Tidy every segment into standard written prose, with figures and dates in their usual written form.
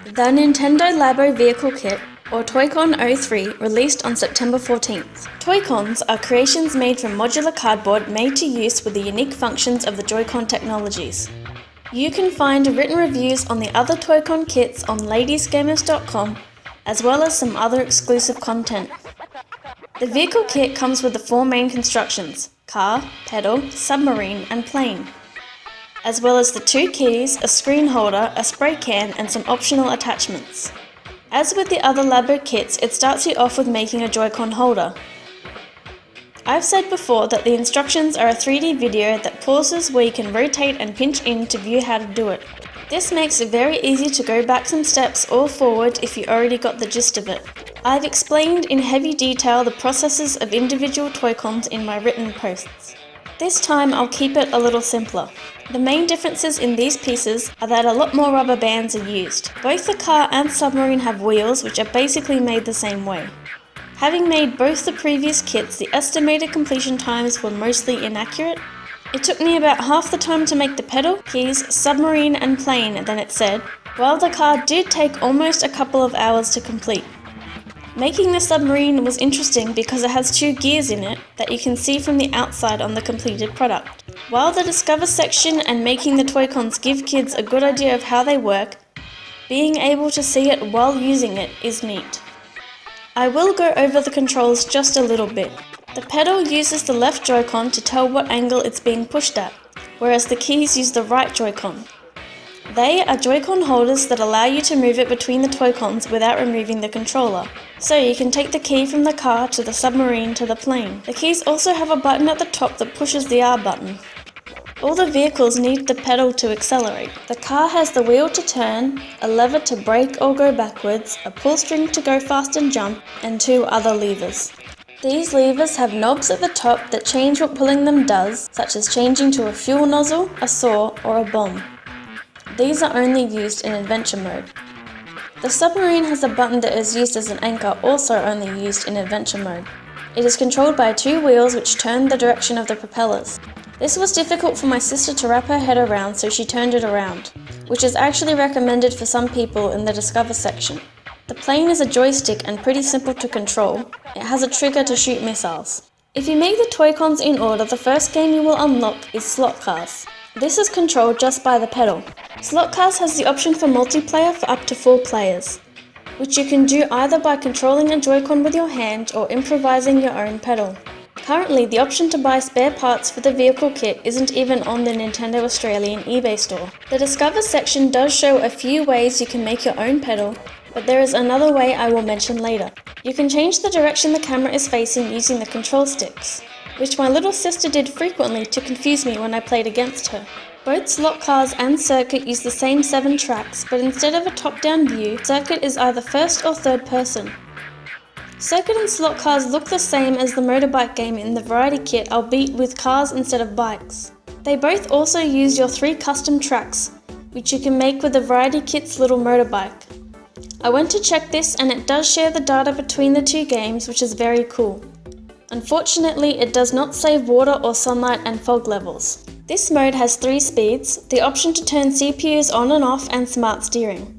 The Nintendo Labo Vehicle Kit, or Toy-Con 03, released on September 14th. Toy-Cons are creations made from modular cardboard made to use with the unique functions of the Joy-Con technologies. You can find written reviews on the other Toy-Con kits on ladiesgamers.com, as well as some other exclusive content. The vehicle kit comes with the 4 main constructions: car, pedal, submarine, and plane, as well as the 2 keys, a screen holder, a spray can, and some optional attachments. As with the other Labo kits, it starts you off with making a Joy-Con holder. I've said before that the instructions are a 3D video that pauses where you can rotate and pinch in to view how to do it. This makes it very easy to go back some steps or forward if you already got the gist of it. I've explained in heavy detail the processes of individual Toy-Cons in my written posts. This time I'll keep it a little simpler. The main differences in these pieces are that a lot more rubber bands are used. Both the car and submarine have wheels which are basically made the same way. Having made both the previous kits, the estimated completion times were mostly inaccurate. It took me about half the time to make the pedal, keys, submarine and plane than it said, while the car did take almost a couple of hours to complete. Making the submarine was interesting because it has 2 gears in it that you can see from the outside on the completed product. While the Discover section and making the Toy-Cons give kids a good idea of how they work, being able to see it while using it is neat. I will go over the controls just a little bit. The pedal uses the left Joy-Con to tell what angle it's being pushed at, whereas the keys use the right Joy-Con. They are Joy-Con holders that allow you to move it between the Toy-Cons without removing the controller. So you can take the key from the car to the submarine to the plane. The keys also have a button at the top that pushes the R button. All the vehicles need the pedal to accelerate. The car has the wheel to turn, a lever to brake or go backwards, a pull string to go fast and jump, and 2 other levers. These levers have knobs at the top that change what pulling them does, such as changing to a fuel nozzle, a saw, or a bomb. These are only used in adventure mode. The submarine has a button that is used as an anchor, also only used in adventure mode. It is controlled by 2 wheels which turn the direction of the propellers. This was difficult for my sister to wrap her head around, so she turned it around, which is actually recommended for some people in the Discover section. The plane is a joystick and pretty simple to control. It has a trigger to shoot missiles. If you make the Toy-Cons in order, the first game you will unlock is Slot Cars. This is controlled just by the pedal. Slot Cars has the option for multiplayer for up to 4 players, which you can do either by controlling a Joy-Con with your hand or improvising your own pedal. Currently, the option to buy spare parts for the vehicle kit isn't even on the Nintendo Australian eBay store. The Discover section does show a few ways you can make your own pedal, but there is another way I will mention later. You can change the direction the camera is facing using the control sticks, which my little sister did frequently to confuse me when I played against her. Both Slot Cars and Circuit use the same 7 tracks, but instead of a top-down view, Circuit is either first or third person. Circuit and Slot Cars look the same as the motorbike game in the Variety Kit, albeit with cars instead of bikes. They both also use your 3 custom tracks, which you can make with the Variety Kit's little motorbike. I went to check this and it does share the data between the 2 games, which is very cool. Unfortunately, it does not save water or sunlight and fog levels. This mode has 3 speeds, the option to turn CPUs on and off, and smart steering.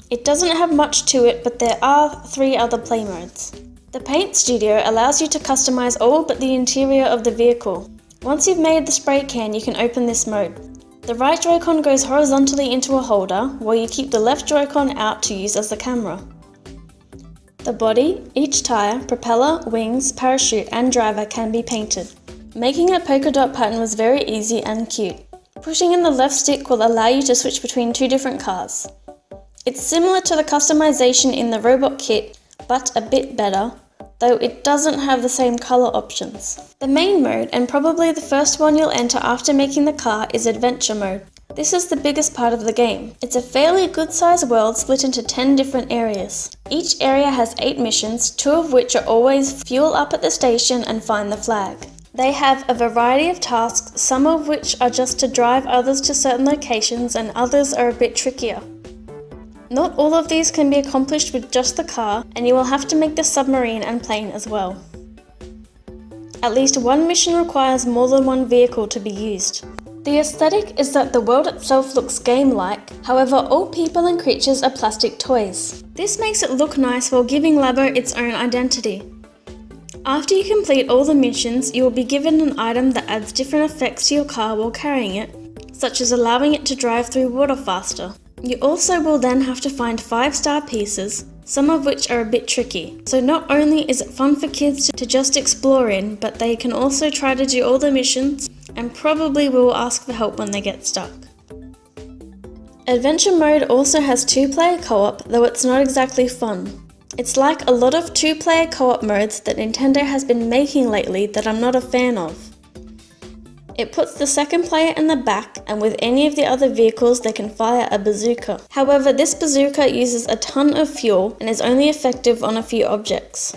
It doesn't have much to it, but there are 3 other play modes. The Paint Studio allows you to customize all but the interior of the vehicle. Once you've made the spray can, you can open this mode. The right Joy-Con goes horizontally into a holder, while you keep the left Joy-Con out to use as the camera. The body, each tyre, propeller, wings, parachute and driver can be painted. Making a polka dot pattern was very easy and cute. Pushing in the left stick will allow you to switch between 2 different cars. It's similar to the customization in the robot kit, but a bit better, though it doesn't have the same colour options. The main mode, and probably the first one you'll enter after making the car, is Adventure mode. This is the biggest part of the game. It's a fairly good sized world split into 10 different areas. Each area has 8 missions, 2 of which are always fuel up at the station and find the flag. They have a variety of tasks, some of which are just to drive others to certain locations and others are a bit trickier. Not all of these can be accomplished with just the car, and you will have to make the submarine and plane as well. At least one mission requires more than one vehicle to be used. The aesthetic is that the world itself looks game-like, however all people and creatures are plastic toys. This makes it look nice while giving Labo its own identity. After you complete all the missions, you will be given an item that adds different effects to your car while carrying it, such as allowing it to drive through water faster. You also will then have to find 5-star pieces, some of which are a bit tricky. So not only is it fun for kids to just explore in, but they can also try to do all the missions and probably will ask for help when they get stuck. Adventure mode also has 2-player co-op, though it's not exactly fun. It's like a lot of 2-player co-op modes that Nintendo has been making lately that I'm not a fan of. It puts the second player in the back, and with any of the other vehicles they can fire a bazooka. However, this bazooka uses a ton of fuel and is only effective on a few objects.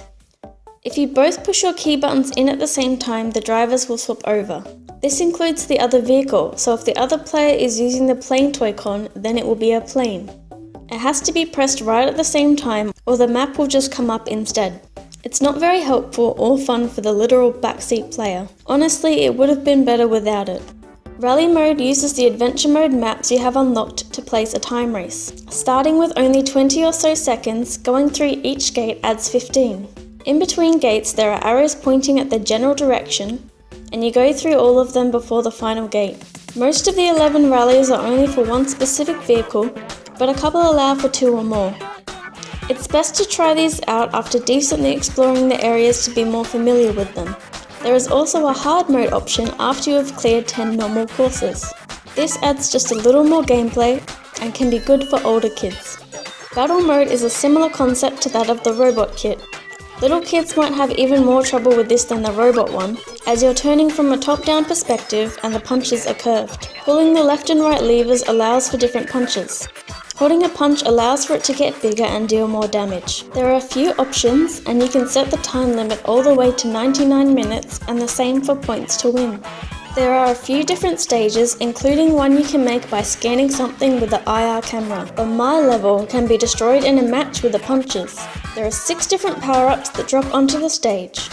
If you both push your key buttons in at the same time, the drivers will swap over. This includes the other vehicle, so if the other player is using the plane Toy-Con, then it will be a plane. It has to be pressed right at the same time, or the map will just come up instead. It's not very helpful or fun for the literal backseat player. Honestly, it would have been better without it. Rally mode uses the adventure mode maps you have unlocked to place a time race. Starting with only 20 or so seconds, going through each gate adds 15. In between gates there are arrows pointing at the general direction, and you go through all of them before the final gate. Most of the 11 rallies are only for one specific vehicle, but a couple allow for 2 or more. It's best to try these out after decently exploring the areas to be more familiar with them. There is also a hard mode option after you have cleared 10 normal courses. This adds just a little more gameplay and can be good for older kids. Battle mode is a similar concept to that of the robot kit. Little kids might have even more trouble with this than the robot one, as you're turning from a top-down perspective and the punches are curved. Pulling the left and right levers allows for different punches. Holding a punch allows for it to get bigger and deal more damage. There are a few options, and you can set the time limit all the way to 99 minutes and the same for points to win. There are a few different stages, including one you can make by scanning something with the IR camera. The My level can be destroyed in a match with the punches. There are 6 different power-ups that drop onto the stage.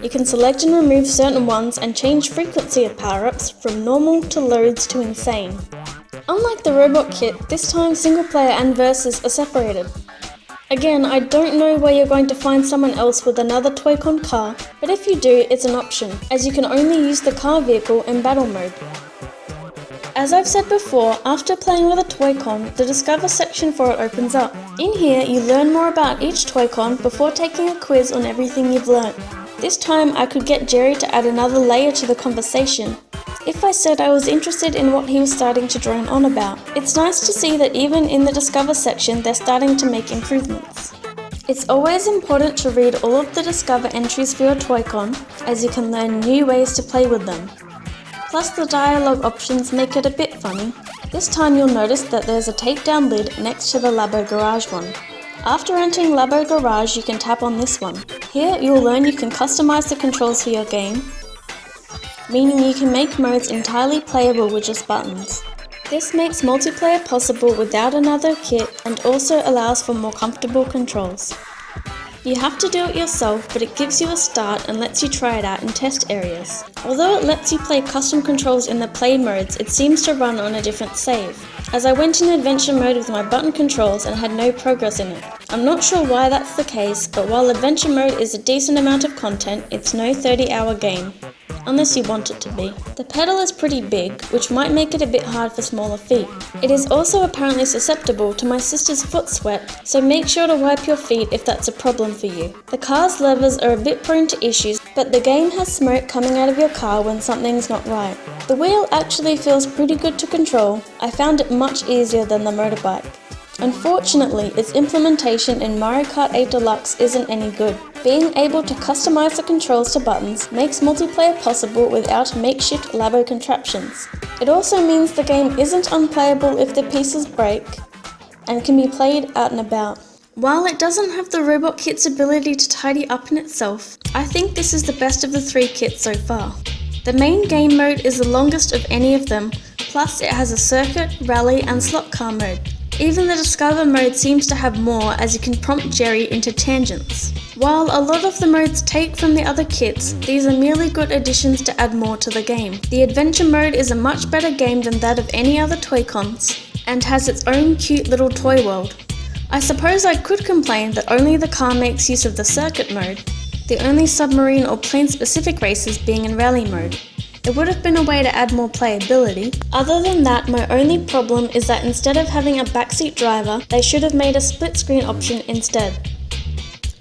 You can select and remove certain ones and change frequency of power-ups from normal to loads to insane. Unlike the robot kit, this time single player and versus are separated. Again, I don't know where you're going to find someone else with another Toy-Con car, but if you do, it's an option, as you can only use the car vehicle in battle mode. As I've said before, after playing with a Toy-Con, the Discover section for it opens up. In here, you learn more about each Toy-Con before taking a quiz on everything you've learnt. This time, I could get Jerry to add another layer to the conversation if I said I was interested in what he was starting to drone on about. It's nice to see that even in the Discover section they're starting to make improvements. It's always important to read all of the Discover entries for your Toy-Con, as you can learn new ways to play with them. Plus the dialogue options make it a bit funny. This time you'll notice that there's a tape-down lid next to the Labo Garage one. After entering Labo Garage you can tap on this one. Here you'll learn you can customize the controls for your game, meaning you can make modes entirely playable with just buttons. This makes multiplayer possible without another kit and also allows for more comfortable controls. You have to do it yourself, but it gives you a start and lets you try it out in test areas. Although it lets you play custom controls in the play modes, it seems to run on a different save, as I went in adventure mode with my button controls and had no progress in it. I'm not sure why that's the case, but while adventure mode is a decent amount of content, it's no 30-hour game. Unless you want it to be. The pedal is pretty big, which might make it a bit hard for smaller feet. It is also apparently susceptible to my sister's foot sweat, so make sure to wipe your feet if that's a problem for you. The car's levers are a bit prone to issues, but the game has smoke coming out of your car when something's not right. The wheel actually feels pretty good to control. I found it much easier than the motorbike. Unfortunately, its implementation in Mario Kart 8 Deluxe isn't any good. Being able to customize the controls to buttons makes multiplayer possible without makeshift Labo contraptions. It also means the game isn't unplayable if the pieces break and can be played out and about. While it doesn't have the robot kit's ability to tidy up in itself, I think this is the best of the 3 kits so far. The main game mode is the longest of any of them, plus it has a circuit, rally and slot car mode. Even the Discover mode seems to have more, as you can prompt Jerry into tangents. While a lot of the modes take from the other kits, these are merely good additions to add more to the game. The Adventure mode is a much better game than that of any other Toy-Cons, and has its own cute little toy world. I suppose I could complain that only the car makes use of the Circuit mode, the only submarine or plane-specific races being in Rally mode. It would have been a way to add more playability. Other than that, my only problem is that instead of having a backseat driver, they should have made a split screen option instead.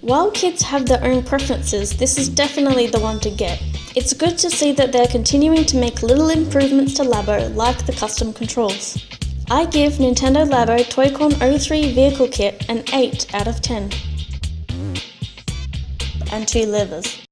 While kids have their own preferences, this is definitely the one to get. It's good to see that they're continuing to make little improvements to Labo, like the custom controls. I give Nintendo Labo Toy-Con 03 Vehicle Kit an 8 out of 10. And 2 livers.